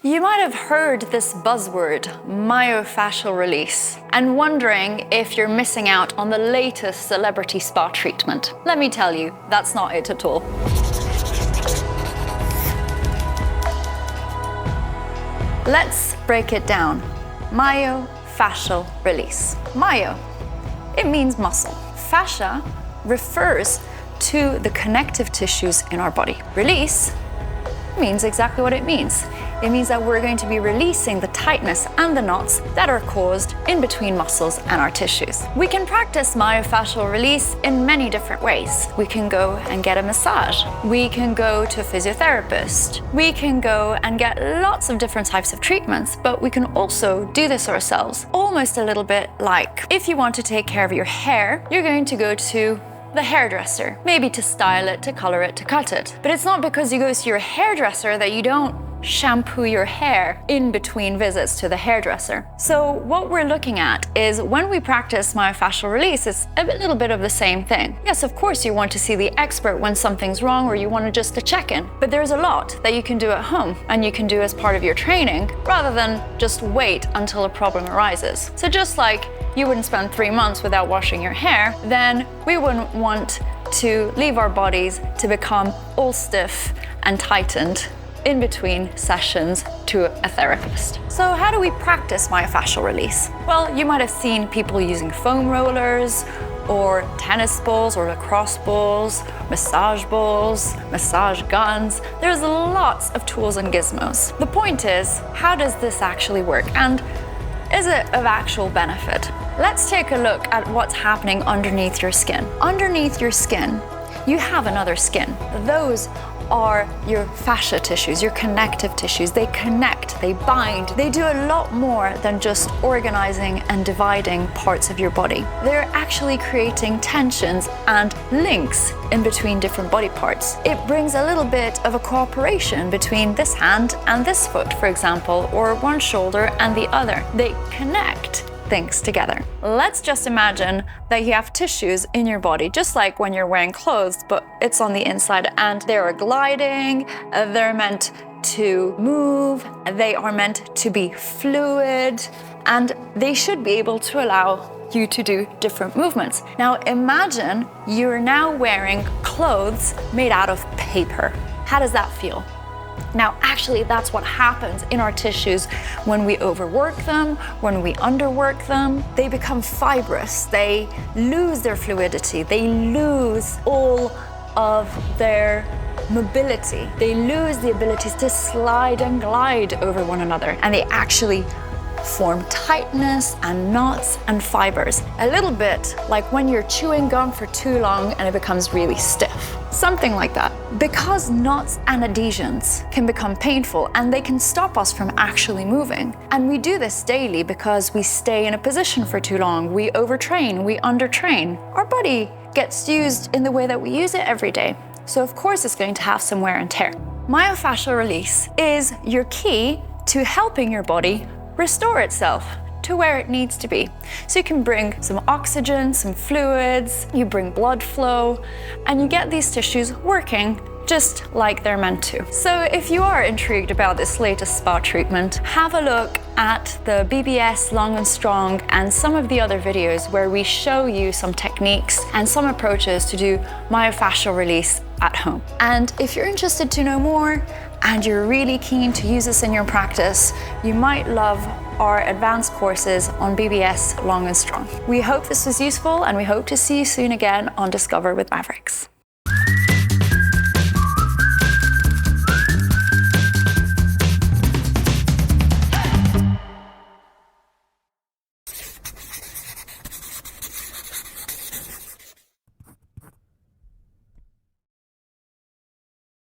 You might have heard this buzzword, myofascial release, and wondering if you're missing out on the latest celebrity spa treatment. Let me tell you, that's not it at all. Let's break it down. Myofascial release. Myo, it means muscle. Fascia refers to the connective tissues in our body. Release means exactly what it means. It means that we're going to be releasing the tightness and the knots that are caused in between muscles and our tissues. We can practice myofascial release in many different ways. We can go and get a massage. We can go to a physiotherapist. We can go and get lots of different types of treatments, but we can also do this ourselves. Almost a little bit like if you want to take care of your hair, you're going to go to the hairdresser, maybe to style it, to color it, to cut it. But it's not because you go to your hairdresser that you don't shampoo your hair in between visits to the hairdresser. So what we're looking at is when we practice myofascial release, it's a little bit of the same thing. Yes, of course you want to see the expert when something's wrong or you want to just a check-in, but there's a lot that you can do at home and you can do as part of your training rather than just wait until a problem arises. So just like you wouldn't spend 3 months without washing your hair, then we wouldn't want to leave our bodies to become all stiff and tightened in between sessions to a therapist. So how do we practice myofascial release? Well, you might have seen people using foam rollers or tennis balls or lacrosse balls, massage guns. There's lots of tools and gizmos. The point is, how does this actually work? And is it of actual benefit? Let's take a look at what's happening underneath your skin. Underneath your skin, you have another skin. Those are your fascia tissues, your connective tissues. They connect, they bind. They do a lot more than just organizing and dividing parts of your body. They're actually creating tensions and links in between different body parts. It brings a little bit of a cooperation between this hand and this foot, for example, or one shoulder and the other. They connect things together. Let's just imagine that you have tissues in your body, just like when you're wearing clothes, but it's on the inside and they are gliding, they're meant to move, they are meant to be fluid, and they should be able to allow you to do different movements. Now imagine you're now wearing clothes made out of paper. How does that feel? Now, actually, that's what happens in our tissues when we overwork them, when we underwork them. They become fibrous, they lose their fluidity, they lose all of their mobility. They lose the ability to slide and glide over one another, and they actually form tightness and knots and fibers. A little bit like when you're chewing gum for too long and it becomes really stiff. Something like that. Because knots and adhesions can become painful and they can stop us from actually moving. And we do this daily because we stay in a position for too long, we overtrain, we undertrain. Our body gets used in the way that we use it every day. So of course it's going to have some wear and tear. Myofascial release is your key to helping your body restore itself to where it needs to be. So you can bring some oxygen, some fluids, you bring blood flow, and you get these tissues working just like they're meant to. So if you are intrigued about this latest spa treatment, have a look at the BBS Long and Strong and some of the other videos where we show you some techniques and some approaches to do myofascial release at home. And if you're interested to know more and you're really keen to use this in your practice, you might love our advanced courses on BBS Long and Strong. We hope this was useful and we hope to see you soon again on Discover with Mavericks.